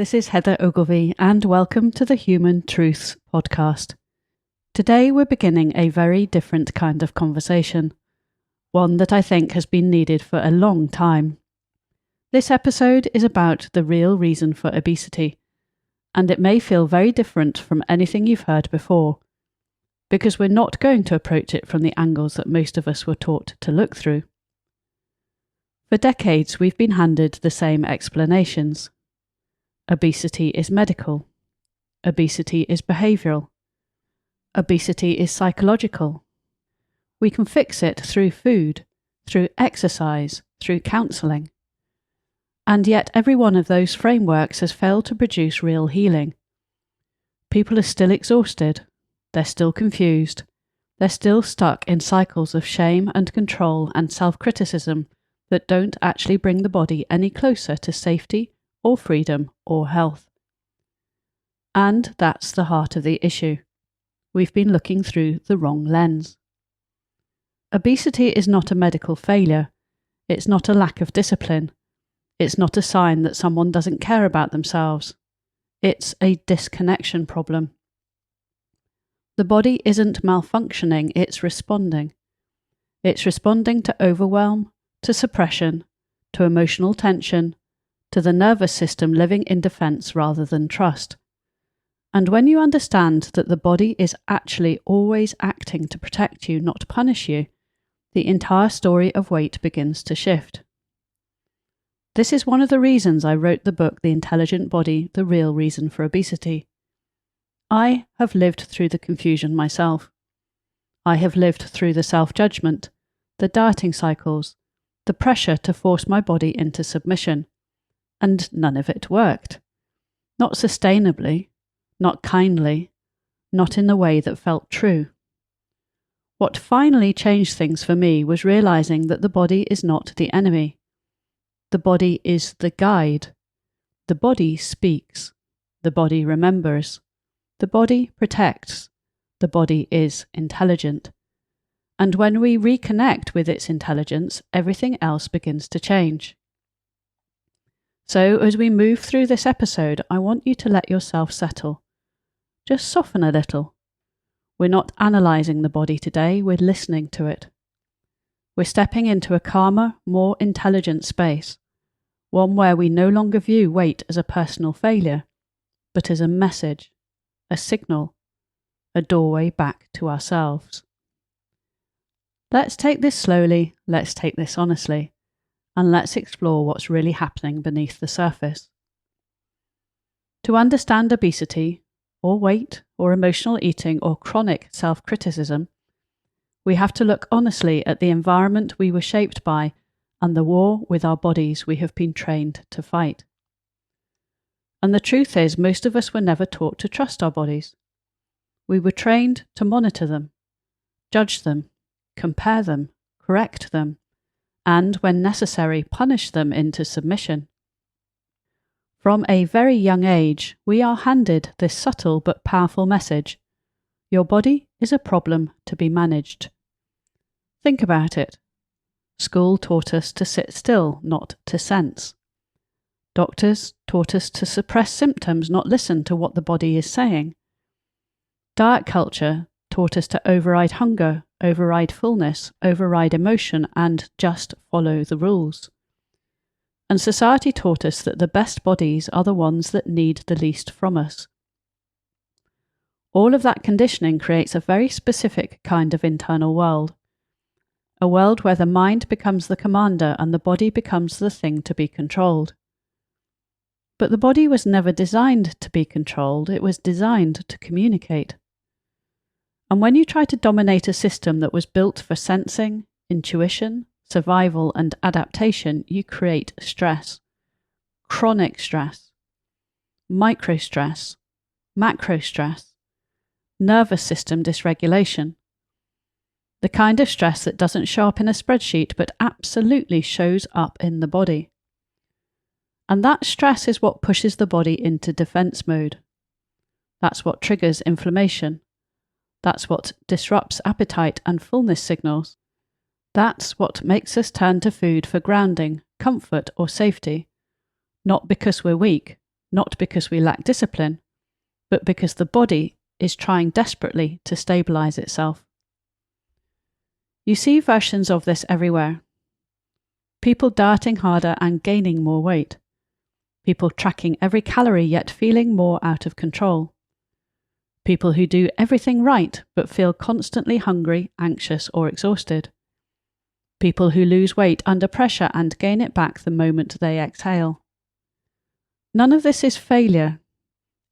this is Heather Ogilvie and welcome to the Human Truths podcast. Today we're beginning a very different kind of conversation, one that I think has been needed for a long time. This episode is about the real reason for obesity, and it may feel very different from anything you've heard before, because we're not going to approach it from the angles that most of us were taught to look through. For decades we've been handed the same explanations. Obesity is medical. Obesity is behavioural. Obesity is psychological. We can fix it through food, through exercise, through counselling. And yet every one of those frameworks has failed to produce real healing. People are still exhausted. They're still confused. They're still stuck in cycles of shame and control and self-criticism that don't actually bring the body any closer to safety or freedom or health. And that's the heart of the issue. We've been looking through the wrong lens. Obesity is not a medical failure. It's not a lack of discipline. It's not a sign that someone doesn't care about themselves. It's a disconnection problem. The body isn't malfunctioning, it's responding. It's responding to overwhelm, to suppression, to emotional tension, to the nervous system living in defense rather than trust. And when you understand that the body is actually always acting to protect you, not punish you, the entire story of weight begins to shift. This is one of the reasons I wrote the book The Intelligent Body, The Real Reason for Obesity. I have lived through the confusion myself. I have lived through the self-judgment, the dieting cycles, the pressure to force my body into submission. And none of it worked. Not sustainably, not kindly, not in the way that felt true. What finally changed things for me was realizing that the body is not the enemy. The body is the guide. The body speaks. The body remembers. The body protects. The body is intelligent. And when we reconnect with its intelligence, everything else begins to change. So as we move through this episode, I want you to let yourself settle. Just soften a little. We're not analysing the body today, we're listening to it. We're stepping into a calmer, more intelligent space, one where we no longer view weight as a personal failure, but as a message, a signal, a doorway back to ourselves. Let's take this slowly, let's take this honestly. And let's explore what's really happening beneath the surface. To understand obesity, or weight, or emotional eating, or chronic self-criticism, we have to look honestly at the environment we were shaped by and the war with our bodies we have been trained to fight. And the truth is, most of us were never taught to trust our bodies. We were trained to monitor them, judge them, compare them, correct them, and, when necessary, punish them into submission. From a very young age, we are handed this subtle but powerful message: your body is a problem to be managed. Think about it. School taught us to sit still, not to sense. Doctors taught us to suppress symptoms, not listen to what the body is saying. Diet culture taught us to override hunger, override fullness, override emotion, and just follow the rules. And society taught us that the best bodies are the ones that need the least from us. All of that conditioning creates a very specific kind of internal world. A world where the mind becomes the commander and the body becomes the thing to be controlled. But the body was never designed to be controlled, it was designed to communicate. And when you try to dominate a system that was built for sensing, intuition, survival, and adaptation, you create stress. Chronic stress. Micro stress. Macro stress. Nervous system dysregulation. The kind of stress that doesn't show up in a spreadsheet but absolutely shows up in the body. And that stress is what pushes the body into defense mode. That's what triggers inflammation. That's what disrupts appetite and fullness signals. That's what makes us turn to food for grounding, comfort, or safety. Not because we're weak, not because we lack discipline, but because the body is trying desperately to stabilize itself. You see versions of this everywhere. People dieting harder and gaining more weight. People tracking every calorie yet feeling more out of control. People who do everything right but feel constantly hungry, anxious, or exhausted. People who lose weight under pressure and gain it back the moment they exhale. None of this is failure.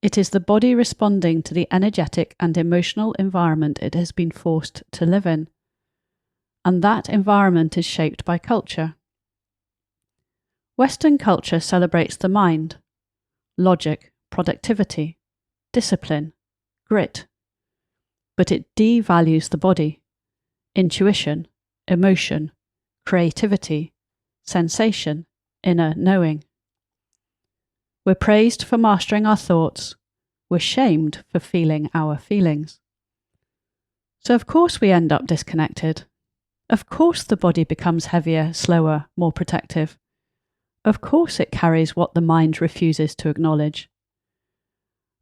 It is the body responding to the energetic and emotional environment it has been forced to live in. And that environment is shaped by culture. Western culture celebrates the mind, logic, productivity, discipline, grit. But it devalues the body, intuition, emotion, creativity, sensation, inner knowing. We're praised for mastering our thoughts. We're shamed for feeling our feelings. So of course we end up disconnected. Of course the body becomes heavier, slower, more protective. Of course it carries what the mind refuses to acknowledge.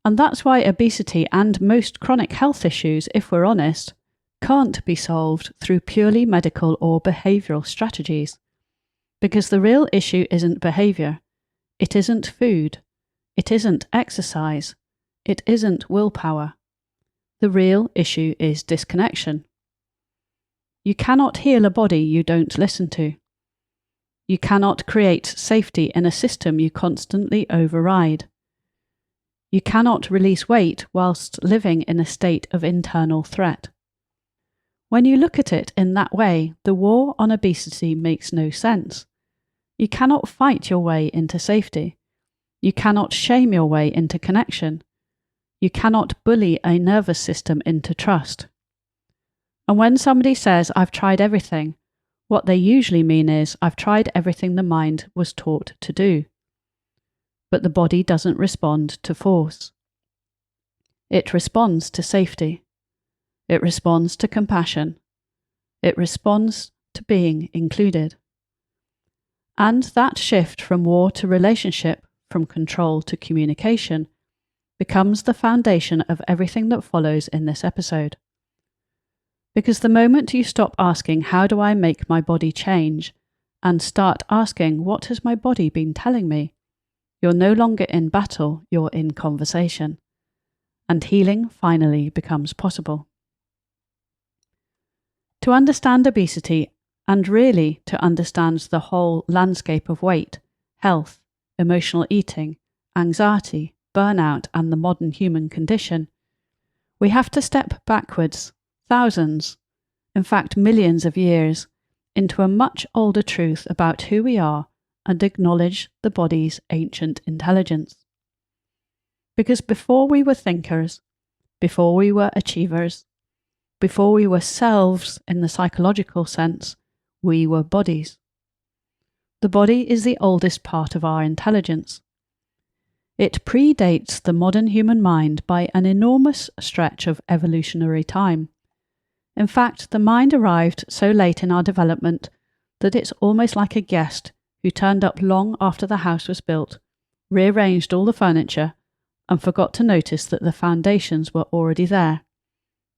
And that's why obesity and most chronic health issues, if we're honest, can't be solved through purely medical or behavioural strategies. Because the real issue isn't behaviour. It isn't food. It isn't exercise. It isn't willpower. The real issue is disconnection. You cannot heal a body you don't listen to. You cannot create safety in a system you constantly override. You cannot release weight whilst living in a state of internal threat. When you look at it in that way, the war on obesity makes no sense. You cannot fight your way into safety. You cannot shame your way into connection. You cannot bully a nervous system into trust. And when somebody says, "I've tried everything," what they usually mean is, "I've tried everything the mind was taught to do." But the body doesn't respond to force. It responds to safety. It responds to compassion. It responds to being included. And that shift from war to relationship, from control to communication, becomes the foundation of everything that follows in this episode. Because the moment you stop asking, "How do I make my body change?" and start asking, "What has my body been telling me?" you're no longer in battle, you're in conversation. And healing finally becomes possible. To understand obesity, and really to understand the whole landscape of weight, health, emotional eating, anxiety, burnout, and the modern human condition, we have to step backwards, thousands, in fact millions of years, into a much older truth about who we are and acknowledge the body's ancient intelligence. Because before we were thinkers, before we were achievers, before we were selves in the psychological sense, we were bodies. The body is the oldest part of our intelligence. It predates the modern human mind by an enormous stretch of evolutionary time. In fact, the mind arrived so late in our development that it's almost like a guest who turned up long after the house was built, rearranged all the furniture, and forgot to notice that the foundations were already there,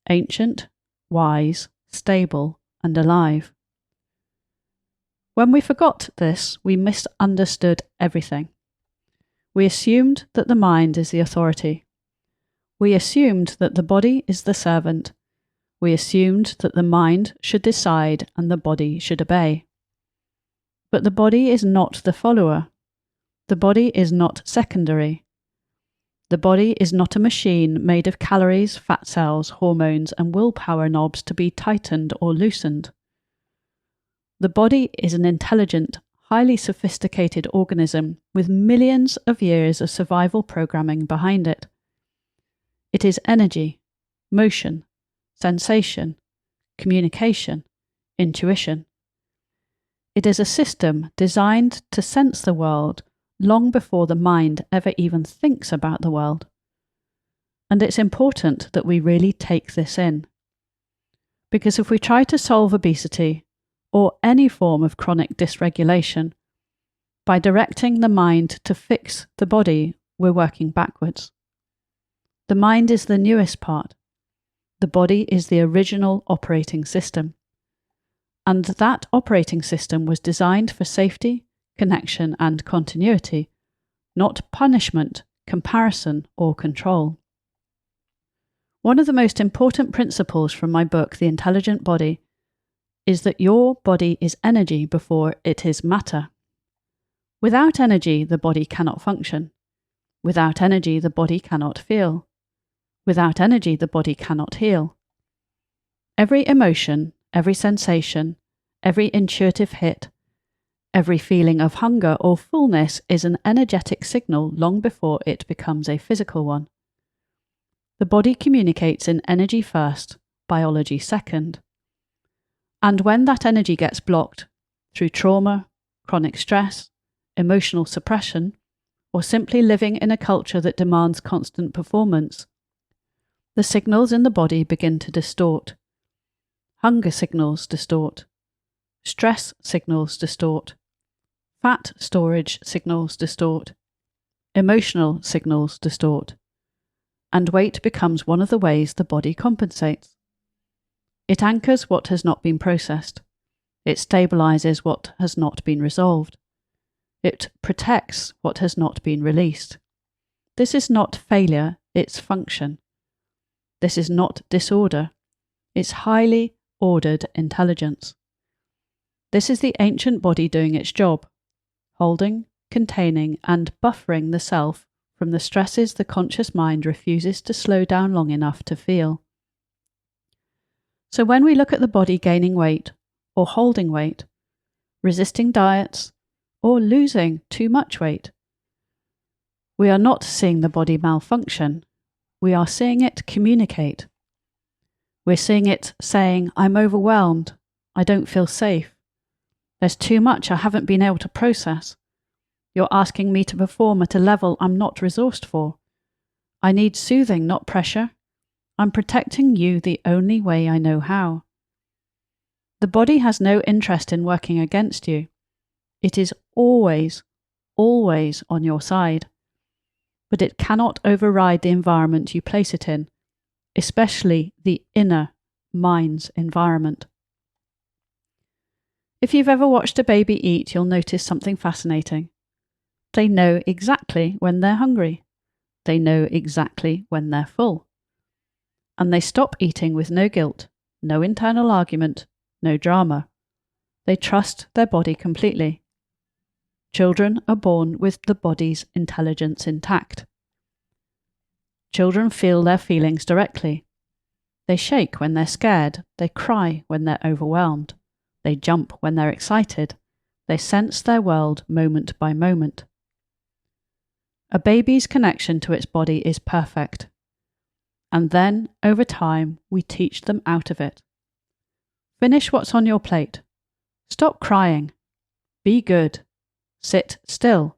ancient, wise, stable, and alive. When we forgot this, we misunderstood everything. We assumed that the mind is the authority. We assumed that the body is the servant. We assumed that the mind should decide and the body should obey. But the body is not the follower. The body is not secondary. The body is not a machine made of calories, fat cells, hormones, and willpower knobs to be tightened or loosened. The body is an intelligent, highly sophisticated organism with millions of years of survival programming behind it. It is energy, motion, sensation, communication, intuition. It is a system designed to sense the world long before the mind ever even thinks about the world. And it's important that we really take this in. Because if we try to solve obesity, or any form of chronic dysregulation, by directing the mind to fix the body we're working backwards. The mind is the newest part. The body is the original operating system. And that operating system was designed for safety, connection, and continuity, not punishment, comparison, or control. One of the most important principles from my book, The Intelligent Body, is that your body is energy before it is matter. Without energy, the body cannot function. Without energy, the body cannot feel. Without energy, the body cannot heal. Every emotion, every sensation, every intuitive hit, every feeling of hunger or fullness is an energetic signal long before it becomes a physical one. The body communicates in energy first, biology second. And when that energy gets blocked through trauma, chronic stress, emotional suppression, or simply living in a culture that demands constant performance, the signals in the body begin to distort. Hunger signals distort. Stress signals distort. Fat storage signals distort. Emotional signals distort. And weight becomes one of the ways the body compensates. It anchors what has not been processed. It stabilizes what has not been resolved. It protects what has not been released. This is not failure, it's function. This is not disorder, it's highly ordered intelligence. This is the ancient body doing its job, holding, containing, and buffering the self from the stresses the conscious mind refuses to slow down long enough to feel. So when we look at the body gaining weight, or holding weight, resisting diets, or losing too much weight, we are not seeing the body malfunction. We are seeing it communicate. We're seeing it saying, I'm overwhelmed. I don't feel safe. There's too much I haven't been able to process. You're asking me to perform at a level I'm not resourced for. I need soothing, not pressure. I'm protecting you the only way I know how. The body has no interest in working against you. It is always, always on your side. But it cannot override the environment you place it in, especially the inner mind's environment. If you've ever watched a baby eat, you'll notice something fascinating. They know exactly when they're hungry. They know exactly when they're full. And they stop eating with no guilt, no internal argument, no drama. They trust their body completely. Children are born with the body's intelligence intact. Children feel their feelings directly. They shake when they're scared. They cry when they're overwhelmed. They jump when they're excited. They sense their world moment by moment. A baby's connection to its body is perfect. And then, over time, we teach them out of it. Finish what's on your plate. Stop crying. Be good. Sit still.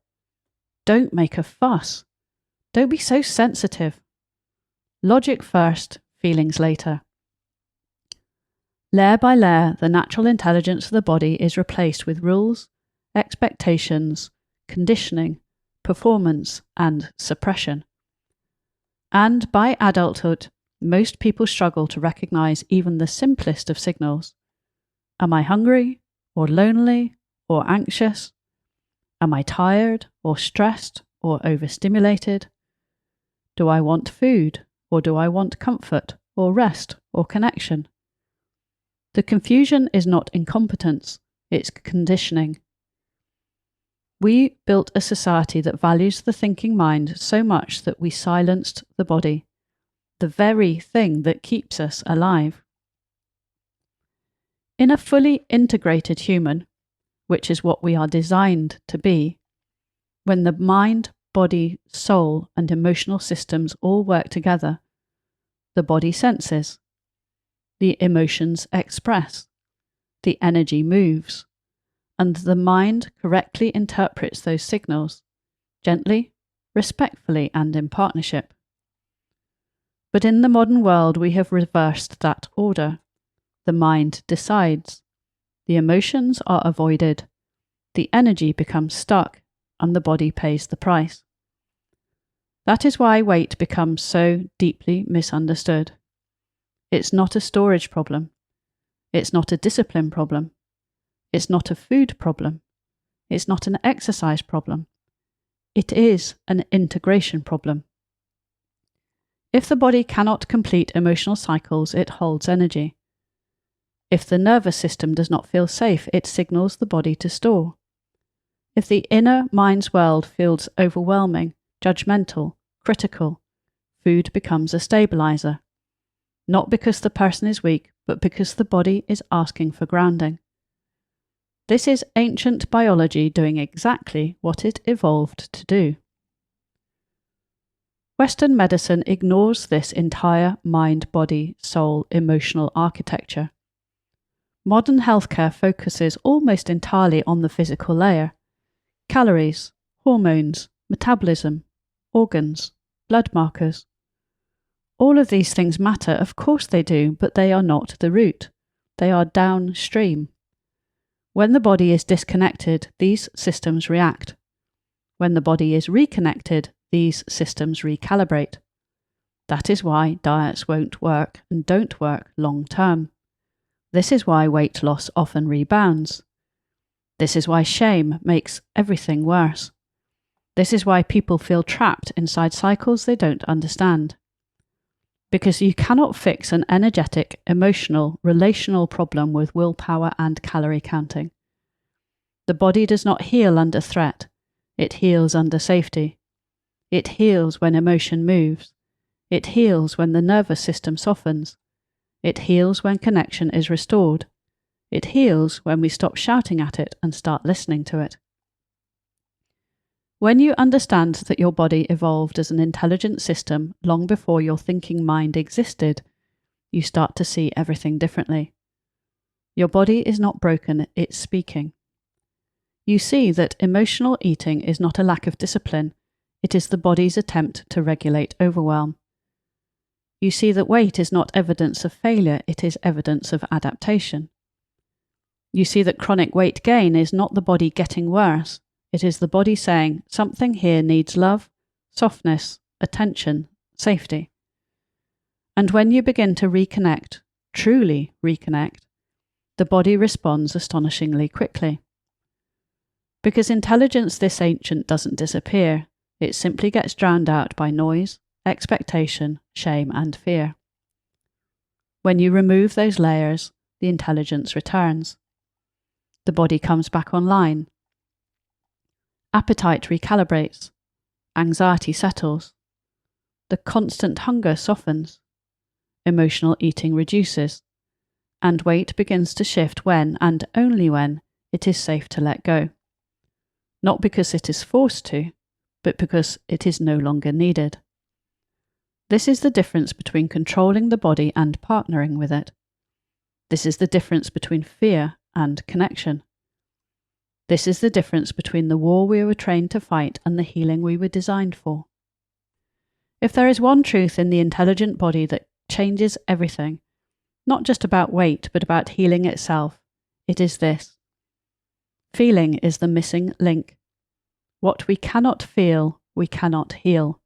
Don't make a fuss. Don't be so sensitive. Logic first, feelings later. Layer by layer, the natural intelligence of the body is replaced with rules, expectations, conditioning, performance, and suppression. And by adulthood, most people struggle to recognize even the simplest of signals. Am I hungry, or lonely, or anxious? Am I tired, or stressed, or overstimulated? Do I want food, or do I want comfort, or rest, or connection? The confusion is not incompetence, it's conditioning. We built a society that values the thinking mind so much that we silenced the body, the very thing that keeps us alive. In a fully integrated human, which is what we are designed to be, when the mind, body, soul, and emotional systems all work together, the body senses, the emotions express, the energy moves, and the mind correctly interprets those signals, gently, respectfully, and in partnership. But in the modern world, we have reversed that order. The mind decides, the emotions are avoided, the energy becomes stuck, and the body pays the price. That is why weight becomes so deeply misunderstood. It's not a storage problem. It's not a discipline problem. It's not a food problem. It's not an exercise problem. It is an integration problem. If the body cannot complete emotional cycles, it holds energy. If the nervous system does not feel safe, it signals the body to store. If the inner mind's world feels overwhelming, judgmental, critical, food becomes a stabilizer. Not because the person is weak, but because the body is asking for grounding. This is ancient biology doing exactly what it evolved to do. Western medicine ignores this entire mind, body, soul, emotional architecture. Modern healthcare focuses almost entirely on the physical layer: calories, hormones, metabolism, organs, blood markers. All of these things matter, of course they do, but they are not the root. They are downstream. When the body is disconnected, these systems react. When the body is reconnected, these systems recalibrate. That is why diets won't work and don't work long term. This is why weight loss often rebounds. This is why shame makes everything worse. This is why people feel trapped inside cycles they don't understand. Because you cannot fix an energetic, emotional, relational problem with willpower and calorie counting. The body does not heal under threat. It heals under safety. It heals when emotion moves. It heals when the nervous system softens. It heals when connection is restored. It heals when we stop shouting at it and start listening to it. When you understand that your body evolved as an intelligent system long before your thinking mind existed, you start to see everything differently. Your body is not broken, it's speaking. You see that emotional eating is not a lack of discipline, it is the body's attempt to regulate overwhelm. You see that weight is not evidence of failure, it is evidence of adaptation. You see that chronic weight gain is not the body getting worse, it is the body saying, something here needs love, softness, attention, safety. And when you begin to reconnect, truly reconnect, the body responds astonishingly quickly. Because intelligence this ancient doesn't disappear, it simply gets drowned out by noise, expectation, shame, and fear. When you remove those layers, the intelligence returns. The body comes back online. Appetite recalibrates. Anxiety settles. The constant hunger softens. Emotional eating reduces. And weight begins to shift when, and only when, it is safe to let go. Not because it is forced to, but because it is no longer needed. This is the difference between controlling the body and partnering with it. This is the difference between fear and connection. This is the difference between the war we were trained to fight and the healing we were designed for. If there is one truth in the intelligent body that changes everything, not just about weight, but about healing itself, it is this. Feeling is the missing link. What we cannot feel, we cannot heal.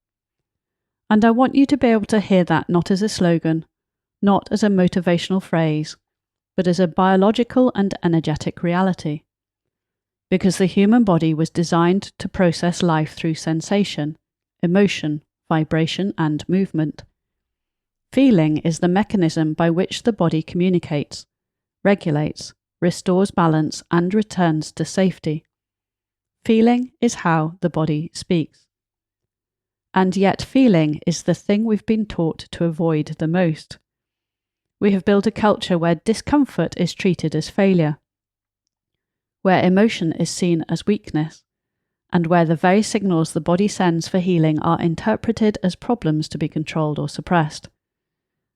And I want you to be able to hear that not as a slogan, not as a motivational phrase, but as a biological and energetic reality. Because the human body was designed to process life through sensation, emotion, vibration, and movement. Feeling is the mechanism by which the body communicates, regulates, restores balance, and returns to safety. Feeling is how the body speaks. And yet feeling is the thing we've been taught to avoid the most. We have built a culture where discomfort is treated as failure, where emotion is seen as weakness, and where the very signals the body sends for healing are interpreted as problems to be controlled or suppressed.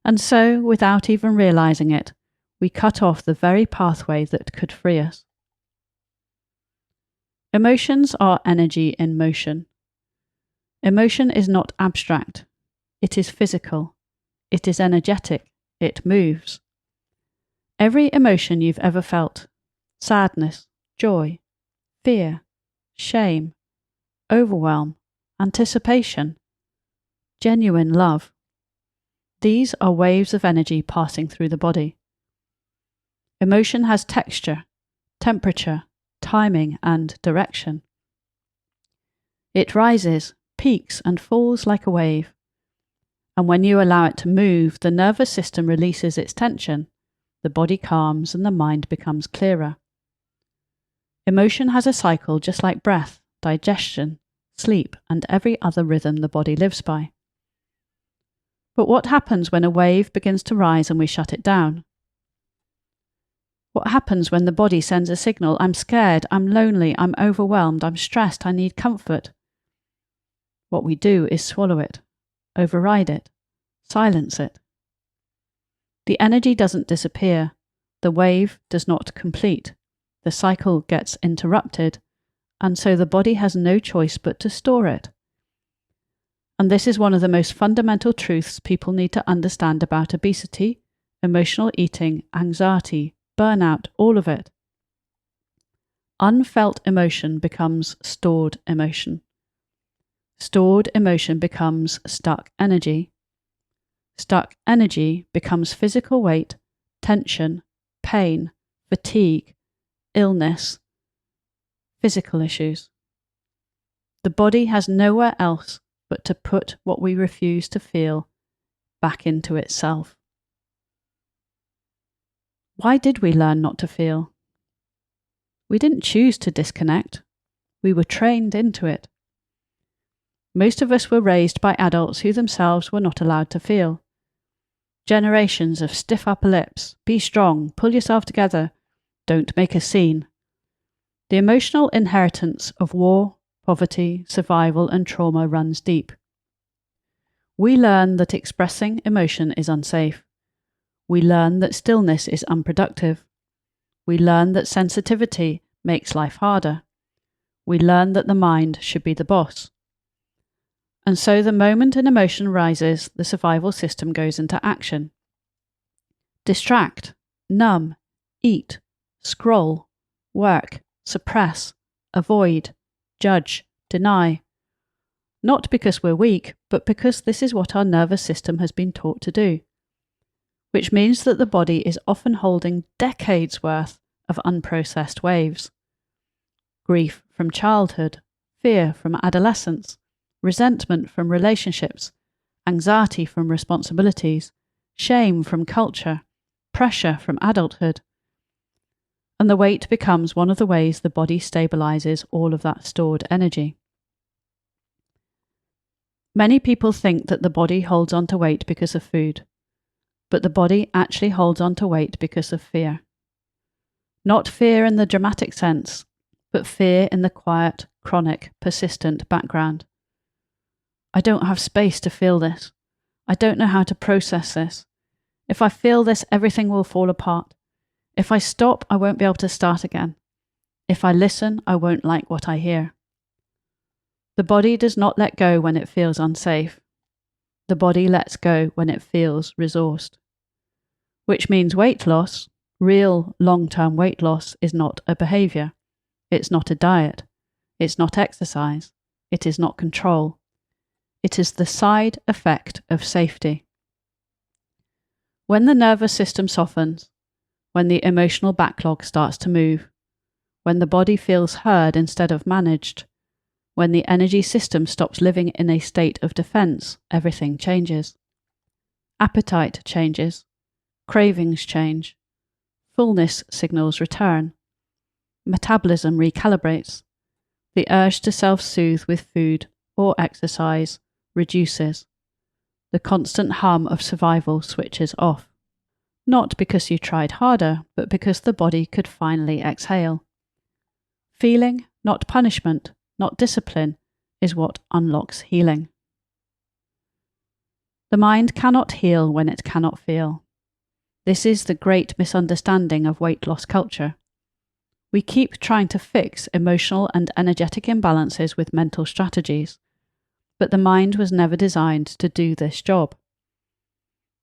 And so, without even realizing it, we cut off the very pathway that could free us. Emotions are energy in motion. Emotion is not abstract. It is physical. It is energetic. It moves. Every emotion you've ever felt, sadness, joy, fear, shame, overwhelm, anticipation, genuine love. These are waves of energy passing through the body. Emotion has texture, temperature, timing, and direction. It rises, peaks, and falls like a wave. And when you allow it to move, the nervous system releases its tension, the body calms, and the mind becomes clearer. Emotion has a cycle just like breath, digestion, sleep, and every other rhythm the body lives by. But what happens when a wave begins to rise and we shut it down? What happens when the body sends a signal, I'm scared, I'm lonely, I'm overwhelmed, I'm stressed, I need comfort? What we do is swallow it, override it, silence it. The energy doesn't disappear, the wave does not complete, the cycle gets interrupted, and so the body has no choice but to store it. And this is one of the most fundamental truths people need to understand about obesity, emotional eating, anxiety, burnout, all of it. Unfelt emotion becomes stored emotion. Stored emotion becomes stuck energy. Stuck energy becomes physical weight, tension, pain, fatigue, illness, physical issues. The body has nowhere else but to put what we refuse to feel back into itself. Why did we learn not to feel? We didn't choose to disconnect. We were trained into it. Most of us were raised by adults who themselves were not allowed to feel. Generations of stiff upper lips, be strong, pull yourself together, don't make a scene. The emotional inheritance of war, poverty, survival, and trauma runs deep. We learn that expressing emotion is unsafe. We learn that stillness is unproductive. We learn that sensitivity makes life harder. We learn that the mind should be the boss. And so the moment an emotion rises, the survival system goes into action. Distract, numb, eat, scroll, work, suppress, avoid, judge, deny. Not because we're weak, but because this is what our nervous system has been taught to do. Which means that the body is often holding decades worth of unprocessed waves. Grief from childhood, fear from adolescence, resentment from relationships, anxiety from responsibilities, shame from culture, pressure from adulthood. And the weight becomes one of the ways the body stabilizes all of that stored energy. Many people think that the body holds on to weight because of food, but the body actually holds on to weight because of fear. Not fear in the dramatic sense, but fear in the quiet, chronic, persistent background. I don't have space to feel this. I don't know how to process this. If I feel this, everything will fall apart. If I stop, I won't be able to start again. If I listen, I won't like what I hear. The body does not let go when it feels unsafe. The body lets go when it feels resourced. Which means weight loss, real long-term weight loss, is not a behaviour. It's not a diet. It's not exercise. It is not control. It is the side effect of safety. When the nervous system softens, when the emotional backlog starts to move, when the body feels heard instead of managed, when the energy system stops living in a state of defense, everything changes. Appetite changes. Cravings change. Fullness signals return. Metabolism recalibrates. The urge to self-soothe with food or exercise reduces. The constant hum of survival switches off. Not because you tried harder, but because the body could finally exhale. Feeling, not punishment, not discipline, is what unlocks healing. The mind cannot heal when it cannot feel. This is the great misunderstanding of weight loss culture. We keep trying to fix emotional and energetic imbalances with mental strategies, but the mind was never designed to do this job.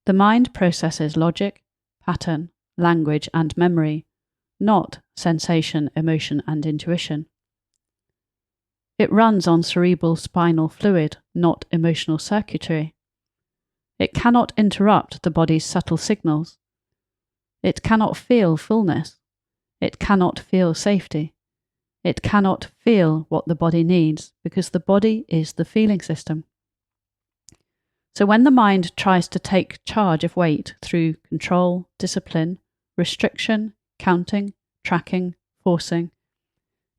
The mind processes logic, pattern, language, and memory, not sensation, emotion, and intuition. It runs on cerebral spinal fluid, not emotional circuitry. It cannot interrupt the body's subtle signals. It cannot feel fullness. It cannot feel safety. It cannot feel what the body needs because the body is the feeling system. So when the mind tries to take charge of weight through control, discipline, restriction, counting, tracking, forcing,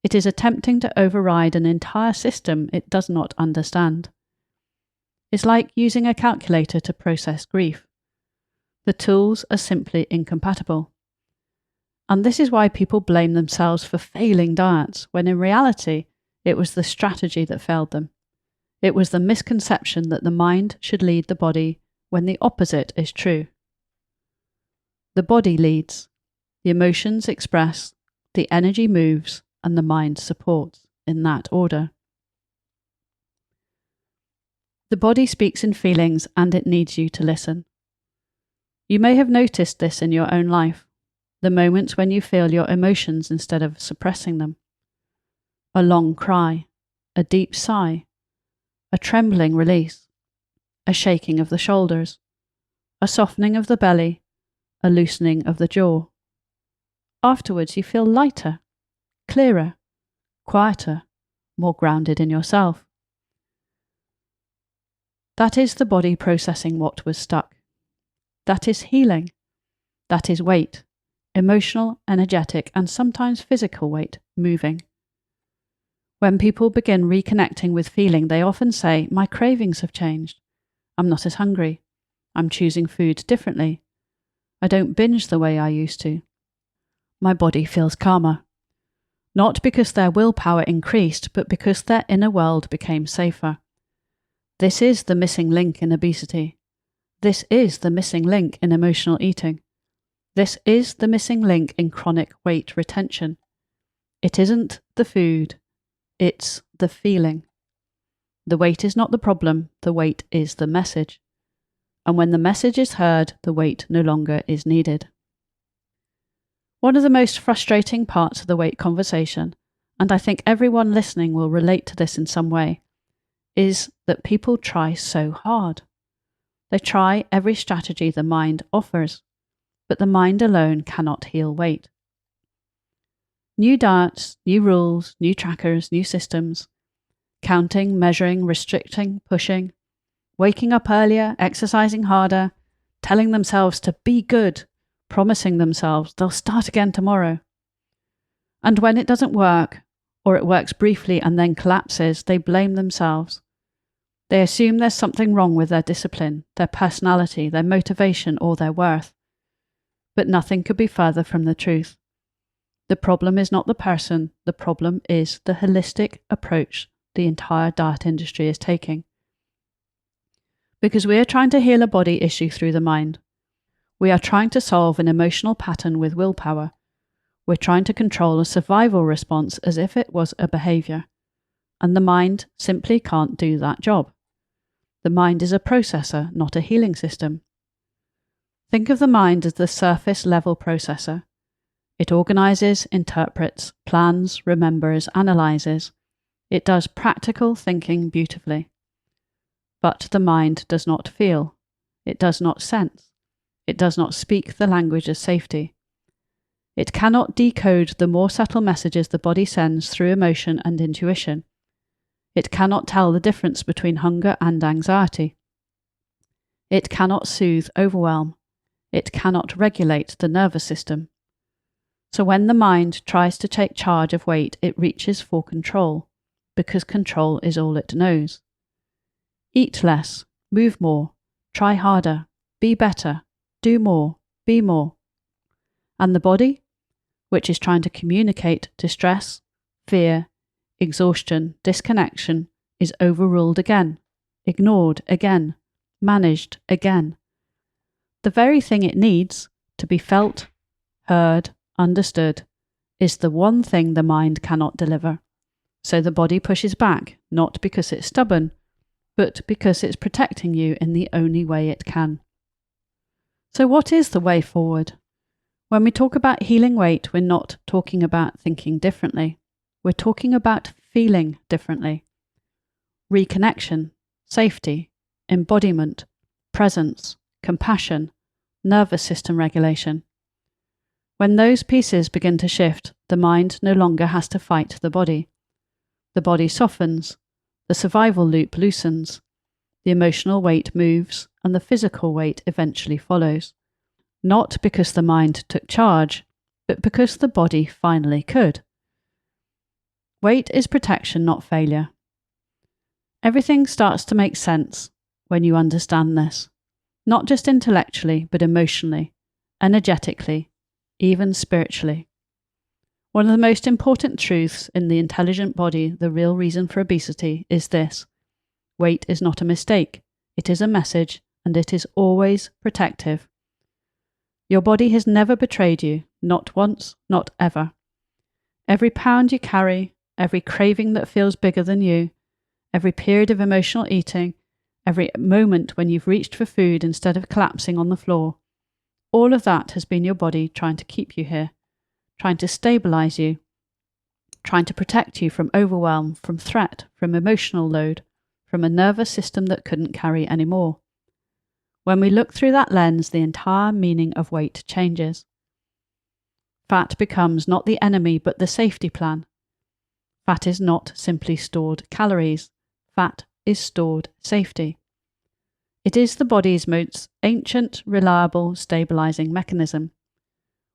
it is attempting to override an entire system it does not understand. It's like using a calculator to process grief. The tools are simply incompatible. And this is why people blame themselves for failing diets, when in reality it was the strategy that failed them. It was the misconception that the mind should lead the body when the opposite is true. The body leads, the emotions express, the energy moves, and the mind supports, in that order. The body speaks in feelings and it needs you to listen. You may have noticed this in your own life, the moments when you feel your emotions instead of suppressing them. A long cry, a deep sigh, a trembling release, a shaking of the shoulders, a softening of the belly, a loosening of the jaw. Afterwards you feel lighter, clearer, quieter, more grounded in yourself. That is the body processing what was stuck. That is healing. That is weight, emotional, energetic, and sometimes physical weight, moving. When people begin reconnecting with feeling, they often say, "My cravings have changed. I'm not as hungry. I'm choosing food differently. I don't binge the way I used to. My body feels calmer." Not because their willpower increased, but because their inner world became safer. This is the missing link in obesity. This is the missing link in emotional eating. This is the missing link in chronic weight retention. It isn't the food, it's the feeling. The weight is not the problem, the weight is the message. And when the message is heard, the weight no longer is needed. One of the most frustrating parts of the weight conversation, and I think everyone listening will relate to this in some way, is that people try so hard. They try every strategy the mind offers, but the mind alone cannot heal weight. New diets, new rules, new trackers, new systems, counting, measuring, restricting, pushing, waking up earlier, exercising harder, telling themselves to be good, promising themselves they'll start again tomorrow. And when it doesn't work, or it works briefly and then collapses, they blame themselves. They assume there's something wrong with their discipline, their personality, their motivation, or their worth. But nothing could be further from the truth. The problem is not the person, the problem is the holistic approach the entire diet industry is taking. Because we are trying to heal a body issue through the mind. We are trying to solve an emotional pattern with willpower. We're trying to control a survival response as if it was a behaviour. And the mind simply can't do that job. The mind is a processor, not a healing system. Think of the mind as the surface level processor. It organises, interprets, plans, remembers, analyses. It does practical thinking beautifully. But the mind does not feel. It does not sense. It does not speak the language of safety. It cannot decode the more subtle messages the body sends through emotion and intuition. It cannot tell the difference between hunger and anxiety. It cannot soothe overwhelm. It cannot regulate the nervous system. So when the mind tries to take charge of weight, it reaches for control, because control is all it knows. Eat less, move more, try harder, be better, do more, be more. And the body, which is trying to communicate distress, fear, exhaustion, disconnection, is overruled again, ignored again, managed again. The very thing it needs, to be felt, heard, understood, is the one thing the mind cannot deliver. So the body pushes back, not because it's stubborn, but because it's protecting you in the only way it can. So what is the way forward? When we talk about healing weight, we're not talking about thinking differently. We're talking about feeling differently. Reconnection, safety, embodiment, presence, compassion, nervous system regulation. When those pieces begin to shift, the mind no longer has to fight the body. The body softens, the survival loop loosens, the emotional weight moves, and the physical weight eventually follows. Not because the mind took charge, but because the body finally could. Weight is protection, not failure. Everything starts to make sense when you understand this, not just intellectually, but emotionally, energetically, even spiritually. One of the most important truths in the intelligent body, the real reason for obesity, is this: weight is not a mistake, it is a message, and it is always protective. Your body has never betrayed you, not once, not ever. Every pound you carry, every craving that feels bigger than you, every period of emotional eating, every moment when you've reached for food instead of collapsing on the floor, all of that has been your body trying to keep you here, trying to stabilize you, trying to protect you from overwhelm, from threat, from emotional load, from a nervous system that couldn't carry anymore. When we look through that lens, the entire meaning of weight changes. Fat becomes not the enemy, but the safety plan. Fat is not simply stored calories. Fat is stored safety. It is the body's most ancient, reliable, stabilizing mechanism.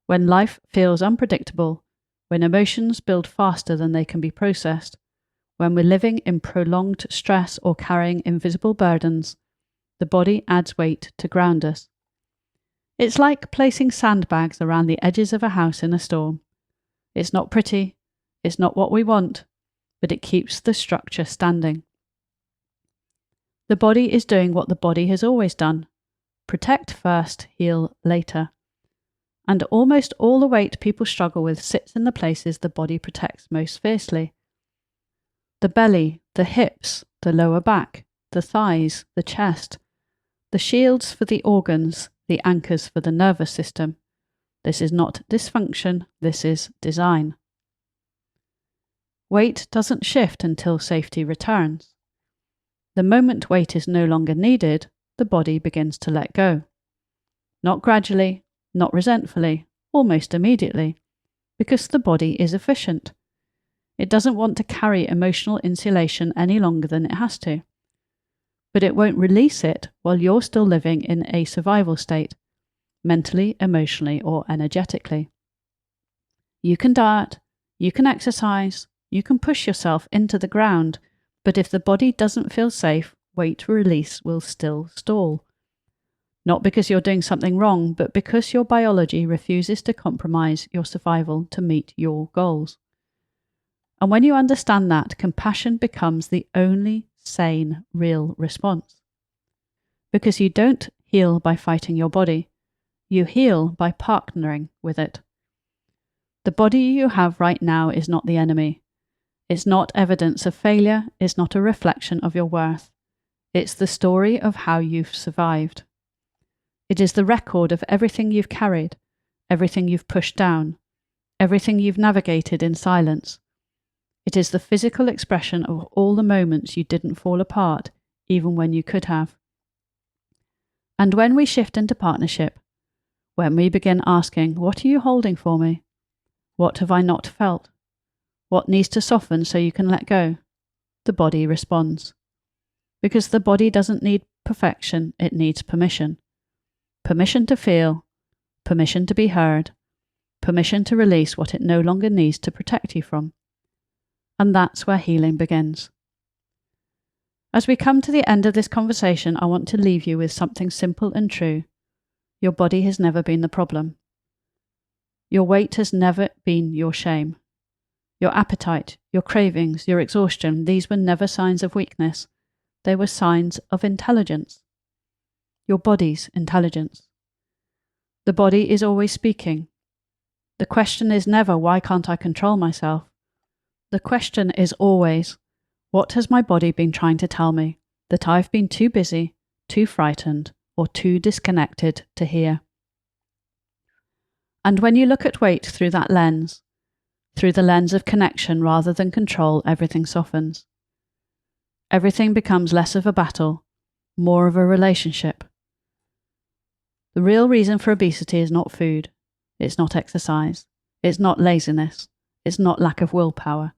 When life feels unpredictable, when emotions build faster than they can be processed, when we're living in prolonged stress or carrying invisible burdens, the body adds weight to ground us. It's like placing sandbags around the edges of a house in a storm. It's not pretty, it's not what we want, but it keeps the structure standing. The body is doing what the body has always done: protect first, heal later. And almost all the weight people struggle with sits in the places the body protects most fiercely. The belly, the hips, the lower back, the thighs, the chest, the shields for the organs, the anchors for the nervous system. This is not dysfunction, this is design. Weight doesn't shift until safety returns. The moment weight is no longer needed, the body begins to let go. Not gradually, not resentfully, almost immediately, because the body is efficient. It doesn't want to carry emotional insulation any longer than it has to. But it won't release it while you're still living in a survival state, mentally, emotionally, or energetically. You can diet, you can exercise, you can push yourself into the ground, but if the body doesn't feel safe, weight release will still stall. Not because you're doing something wrong, but because your biology refuses to compromise your survival to meet your goals. And when you understand that, compassion becomes the only sane, real response. Because you don't heal by fighting your body, you heal by partnering with it. The body you have right now is not the enemy. It's not evidence of failure, it's not a reflection of your worth. It's the story of how you've survived. It is the record of everything you've carried, everything you've pushed down, everything you've navigated in silence. It is the physical expression of all the moments you didn't fall apart, even when you could have. And when we shift into partnership, when we begin asking, what are you holding for me? What have I not felt? What needs to soften so you can let go? The body responds. Because the body doesn't need perfection, it needs permission. Permission to feel, permission to be heard, permission to release what it no longer needs to protect you from. And that's where healing begins. As we come to the end of this conversation, I want to leave you with something simple and true. Your body has never been the problem. Your weight has never been your shame. Your appetite, your cravings, your exhaustion, these were never signs of weakness. They were signs of intelligence. Your body's intelligence. The body is always speaking. The question is never, why can't I control myself? The question is always, what has my body been trying to tell me that I've been too busy, too frightened, or too disconnected to hear? And when you look at weight through that lens, Through the lens of connection rather than control, everything softens. Everything becomes less of a battle, more of a relationship. The real reason for obesity is not food, it's not exercise, it's not laziness, it's not lack of willpower.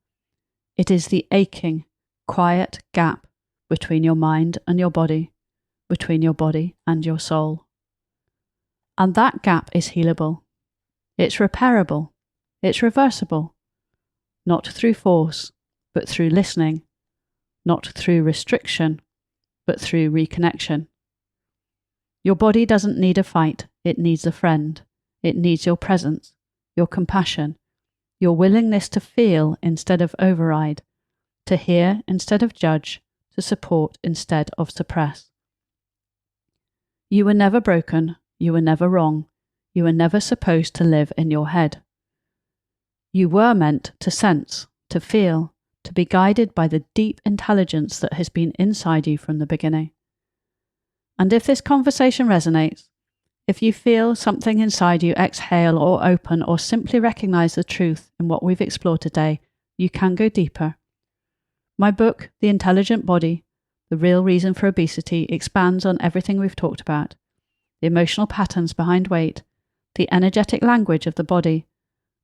It is the aching, quiet gap between your mind and your body, between your body and your soul. And that gap is healable. It's repairable. It's reversible. Not through force, but through listening. Not through restriction, but through reconnection. Your body doesn't need a fight, it needs a friend. It needs your presence, your compassion, your willingness to feel instead of override, to hear instead of judge, to support instead of suppress. You were never broken, you were never wrong, you were never supposed to live in your head. You were meant to sense, to feel, to be guided by the deep intelligence that has been inside you from the beginning. And if this conversation resonates, if you feel something inside you exhale or open or simply recognize the truth in what we've explored today, you can go deeper. My book, The Intelligent Body, The Real Reason for Obesity, expands on everything we've talked about: the emotional patterns behind weight, the energetic language of the body,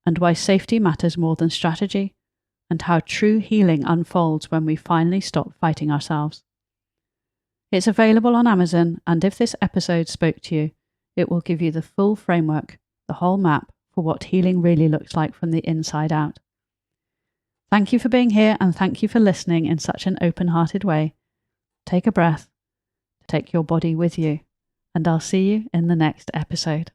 and why safety matters more than strategy, and how true healing unfolds when we finally stop fighting ourselves. It's available on Amazon, and if this episode spoke to you, it will give you the full framework, the whole map for what healing really looks like from the inside out. Thank you for being here, and thank you for listening in such an open-hearted way. Take a breath, take your body with you, and I'll see you in the next episode.